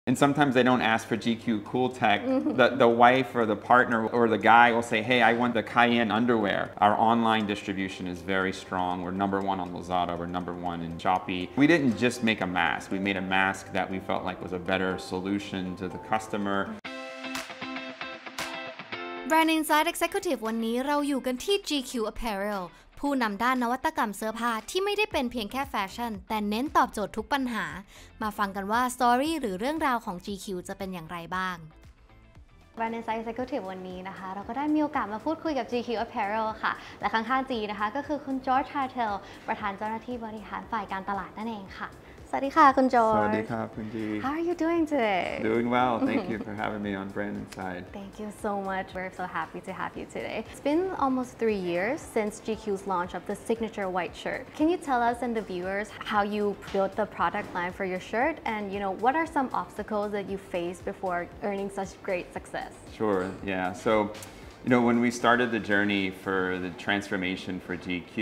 And sometimes they don't ask for GQ Cool Tech. The wife or the partner or the guy will say, hey, I want the Cayenne underwear. Our online distribution is very strong. We're #1 on Lazada. We're #1 in Shopee. We didn't just make a mask. We made a mask that we felt like was a better solution to the customer. Brand Insight Executive วันนี้เราอยู่กันที่ GQ Apparel ผู้นำด้านนวัตกรรมเสื้อผ้าที่ไม่ได้เป็นเพียงแค่แฟชั่นแต่เน้นตอบโจทย์ทุกปัญหามาฟังกันว่าสตอรี่หรือเรื่องราวของ GQ จะเป็นอย่างไรบ้าง Brand Insight Executive วันนี้นะคะเราก็ได้มีโอกาสมาพูดคุยกับ GQ Apparel ค่ะและข้างๆจีนะคะก็คือคุณจอร์จ ฮาร์เทลประธานเจ้าหน้าที่บริหารฝ่ายการตลาดนั่นเองค่ะสวัสดีค่ะคุณจอร์จ สวัสดีครับคุณจี How are you doing today? Doing well. Thank you for having me on Brand Insight. Thank you so much. We're so happy to have you today. It's been almost 3 years since GQ's launch of the signature white shirt. Can you tell us and the viewers how you built the product line for your shirt and what are some obstacles that you faced before earning such great success? Sure. Yeah. When we started the journey for the transformation for GQ,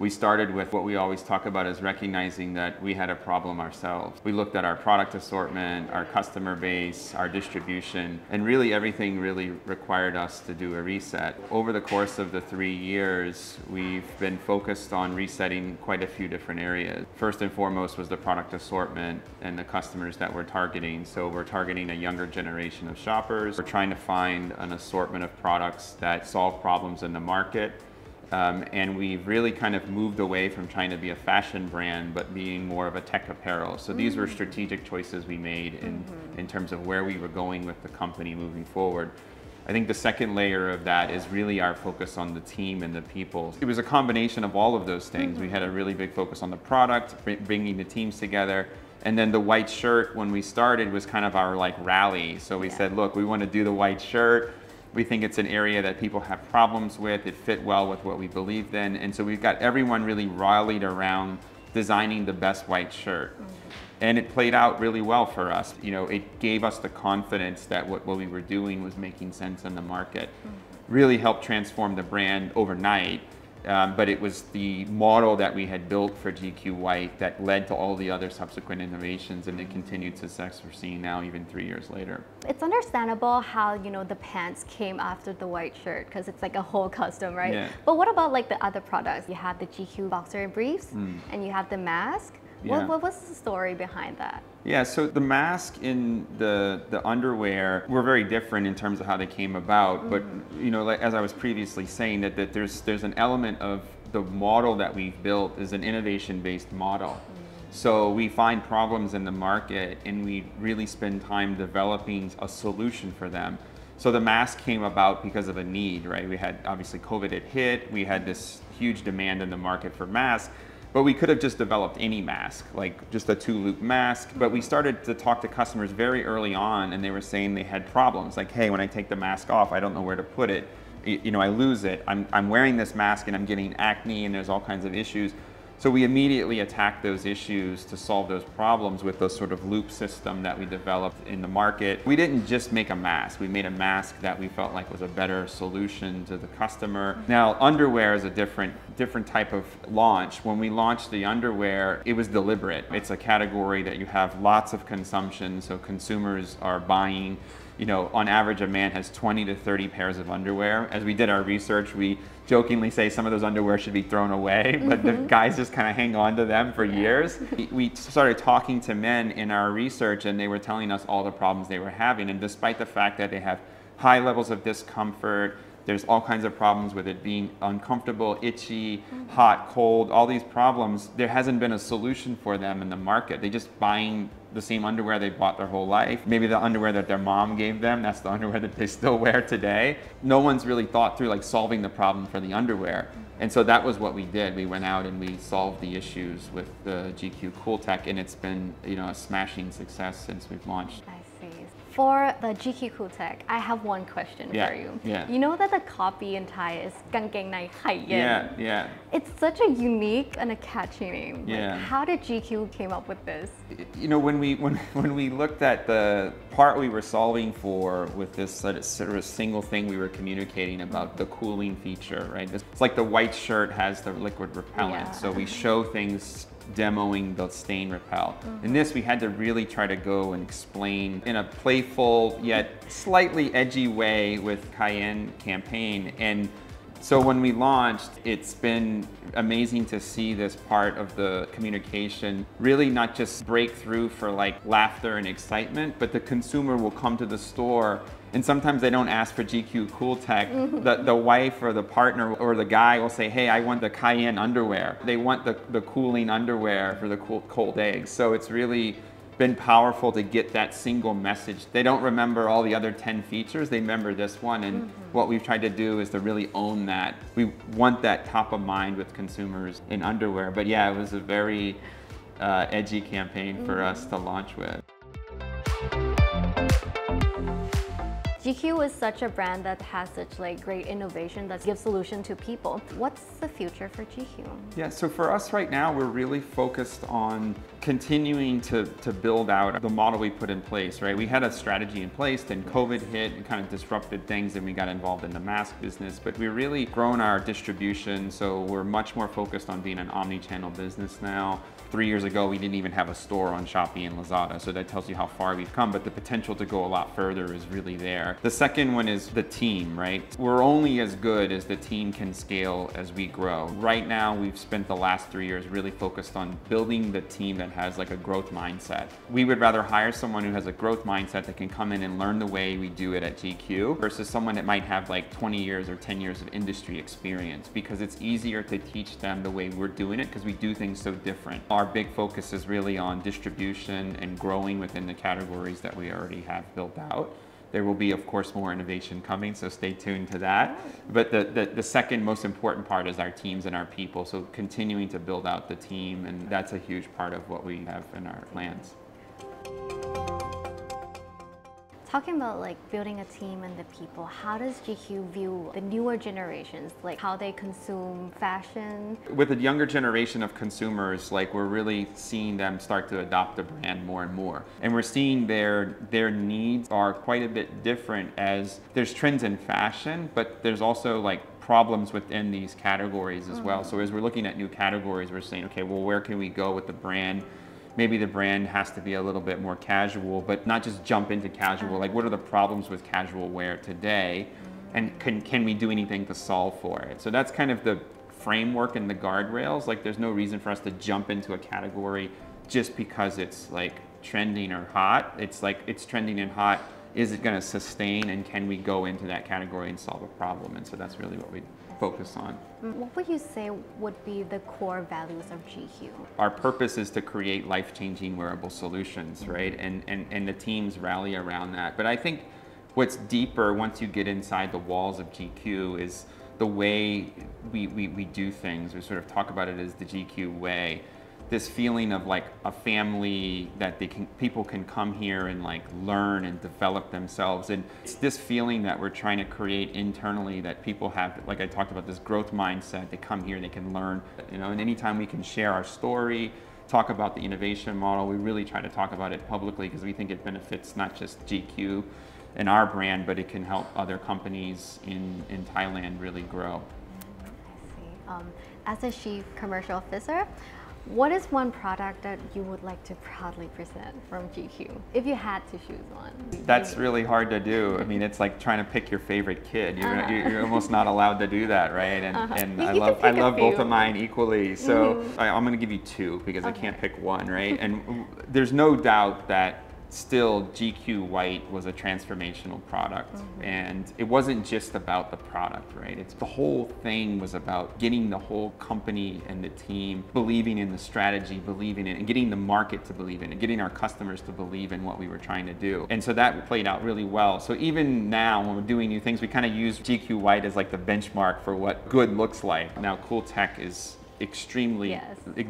we started with what we always talk about as recognizing that we had a problem ourselves. We looked at our product assortment, our customer base, our distribution, and really everything really required us to do a reset. Over the course of the 3 years, we've been focused on resetting quite a few different areas. First and foremost was the product assortment and the customers that we're targeting. So we're targeting a younger generation of shoppers. We're trying to find an assortment of products that solve problems in the market. And we've really kind of moved away from trying to be a fashion brand, but being more of a tech apparel. So these were strategic choices we made in terms of where we were going with the company moving forward. I think the second layer of that is really our focus on the team and the people. It was a combination of all of those things. We had a really big focus on the product, bringing the teams together. And then the white shirt, when we started, was kind of our rally. So we said, look, we want to do the white shirt. We think it's an area that people have problems with. It fit well with what we believed in. And so we've got everyone really rallied around designing the best white shirt. And it played out really well for us. It gave us the confidence that what we were doing was making sense in the market. Really helped transform the brand overnight. But it was the model that we had built for GQ White that led to all the other subsequent innovations and the continued success we're seeing now even 3 years later. It's understandable how, the pants came after the white shirt because it's like a whole custom, right? Yeah. But what about the other products? You have the GQ boxer briefs and you have the mask. Yeah. What was the story behind that? Yeah, so the mask and the underwear were very different in terms of how they came about. But as I was previously saying, that there's an element of the model that we've built is an innovation-based model. So we find problems in the market and we really spend time developing a solution for them. So the mask came about because of a need, right? We had obviously COVID had hit. We had this huge demand in the market for masks. But we could have just developed any mask, like just a 2-loop mask. But we started to talk to customers very early on and they were saying they had problems. Like, hey, when I take the mask off, I don't know where to put it. I lose it. I'm wearing this mask and I'm getting acne and there's all kinds of issues. So we immediately attacked those issues to solve those problems with the sort of loop system that we developed in the market. We didn't just make a mask. We made a mask that we felt like was a better solution to the customer. Now, underwear is a different type of launch. When we launched the underwear, it was deliberate. It's a category that you have lots of consumption, so consumers are buying. On average, a man has 20 to 30 pairs of underwear. As we did our research, we jokingly say some of those underwear should be thrown away, but the guys just kind of hang on to them for years. We started talking to men in our research and they were telling us all the problems they were having. And despite the fact that they have high levels of discomfort, there's all kinds of problems with it being uncomfortable, itchy, hot, cold, all these problems. There hasn't been a solution for them in the market. They're just buying the same underwear they bought their whole life. Maybe the underwear that their mom gave them, that's the underwear that they still wear today. No one's really thought through solving the problem for the underwear. And so that was what we did. We went out and we solved the issues with the GQ Cool Tech and it's been, a smashing success since we've launched. I see. For the GQ Cool Tech, I have one question for you. You know that the copy in Thai is กางเกงในไข It's such a unique and a catchy name. Like, how did GQ came up with this? You know, when we looked at the part we were solving for with this sort of single thing we were communicating about, the cooling feature, right? It's like the white shirt has the liquid repellent, so we show things demoing the stain repel. In this, we had to really try to go and explain in a playful yet slightly edgy way with Cayenne campaign. And so when we launched, it's been amazing to see this part of the communication really not just break through for like laughter and excitement, but the consumer will come to the store and sometimes they don't ask for GQ Cool Tech. The wife or the partner or the guy will say, hey, I want the Cayenne underwear. They want the cooling underwear for the cold eggs. So it's really been powerful to get that single message. They don't remember all the other 10 features, they remember this one, and what we've tried to do is to really own that. We want that top of mind with consumers in underwear, but yeah, it was a very edgy campaign for us to launch with. GQ is such a brand that has such like great innovation that gives solution to people. What's the future for GQ? Yeah, so for us right now, we're really focused on continuing to build out the model we put in place, right? We had a strategy in place, then COVID hit and kind of disrupted things, and we got involved in the mask business, but we're really grown our distribution, so we're much more focused on being an omni-channel business now. 3 years ago, we didn't even have a store on Shopee and Lazada, so that tells you how far we've come, but the potential to go a lot further is really there. The second one is the team, right? We're only as good as the team can scale as we grow. Right now, we've spent the last 3 years really focused on building the team that has like a growth mindset. We would rather hire someone who has a growth mindset that can come in and learn the way we do it at GQ versus someone that might have like 20 years or 10 years of industry experience, because it's easier to teach them the way we're doing it because we do things so different. Our big focus is really on distribution and growing within the categories that we already have built out. There will be, of course, more innovation coming, so stay tuned to that. But the second most important part is our teams and our people, so continuing to build out the team, and that's a huge part of what we have in our plans. Talking about like building a team and the people, how does GQ view the newer generations, like how they consume fashion? With a younger generation of consumers, like we're really seeing them start to adopt the brand more and more. And we're seeing their needs are quite a bit different, as there's trends in fashion, but there's also like problems within these categories as well. So as we're looking at new categories, we're saying, okay, well, where can we go with the brand? Maybe the brand has to be a little bit more casual, but not just jump into casual. Like, what are the problems with casual wear today? And can we do anything to solve for it? So that's kind of the framework and the guardrails. Like, there's no reason for us to jump into a category just because it's like trending or hot. It's like, it's trending and hot. Is it going to sustain, and can we go into that category and solve a problem? And so that's really what we focus on. What would you say would be the core values of GQ? Our purpose is to create life-changing wearable solutions, right? And the teams rally around that. But I think what's deeper once you get inside the walls of GQ is the way we do things. We sort of talk about it as the GQ way. This feeling of like a family that people can come here and like learn and develop themselves, and it's this feeling that we're trying to create internally that people have. Like I talked about, this growth mindset. They come here, they can learn, you know. And anytime we can share our story, talk about the innovation model, we really try to talk about it publicly because we think it benefits not just GQ and our brand, but it can help other companies in Thailand really grow. I see. As a chief commercial officer, what is one product that you would like to proudly present from GQ, if you had to choose one? That's really hard to do. I mean, it's like trying to pick your favorite kid. You're almost not allowed to do that, right? And I love both of mine equally. So I'm going to give you two because I can't pick one, right? And there's no doubt that still GQ White was a transformational product, and it wasn't just about the product, right? It's the whole thing was about getting the whole company and the team believing in the strategy, believing in it, and getting the market to believe in it, getting our customers to believe in what we were trying to do. And so that played out really well. So even now when we're doing new things, we kind of use GQ White as like the benchmark for what good looks like. Now Cool Tech is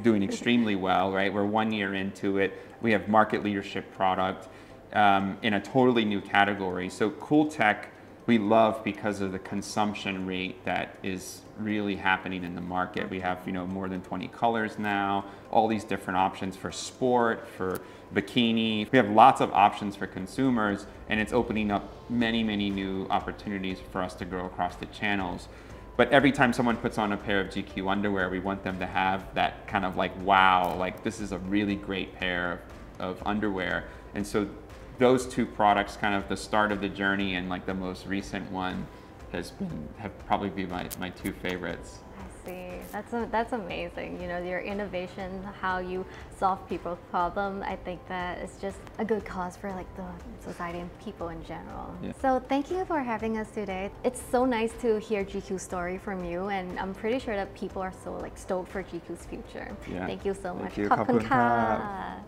doing extremely well, right? We're 1 year into it. We have market leadership product. in a totally new category. So cool tech we love because of the consumption rate that is really happening in the market. We have, more than 20 colors now, all these different options for sport, for bikini. We have lots of options for consumers, and it's opening up many, many new opportunities for us to grow across the channels. But every time someone puts on a pair of GQ underwear, we want them to have that kind of like, wow, like this is a really great pair of underwear. And so those two products, kind of the start of the journey and like the most recent one, have probably been my two favorites. I see. That's amazing. Your innovation, how you solve people's problem. I think that is just a good cause for like the society and people in general. Yeah. So thank you for having us today. It's so nice to hear GQ's story from you, and I'm pretty sure that people are so like stoked for GQ's future. Yeah. Thank you so much. Thank you. ขอบคุณค่ะ ขอบคุณครับ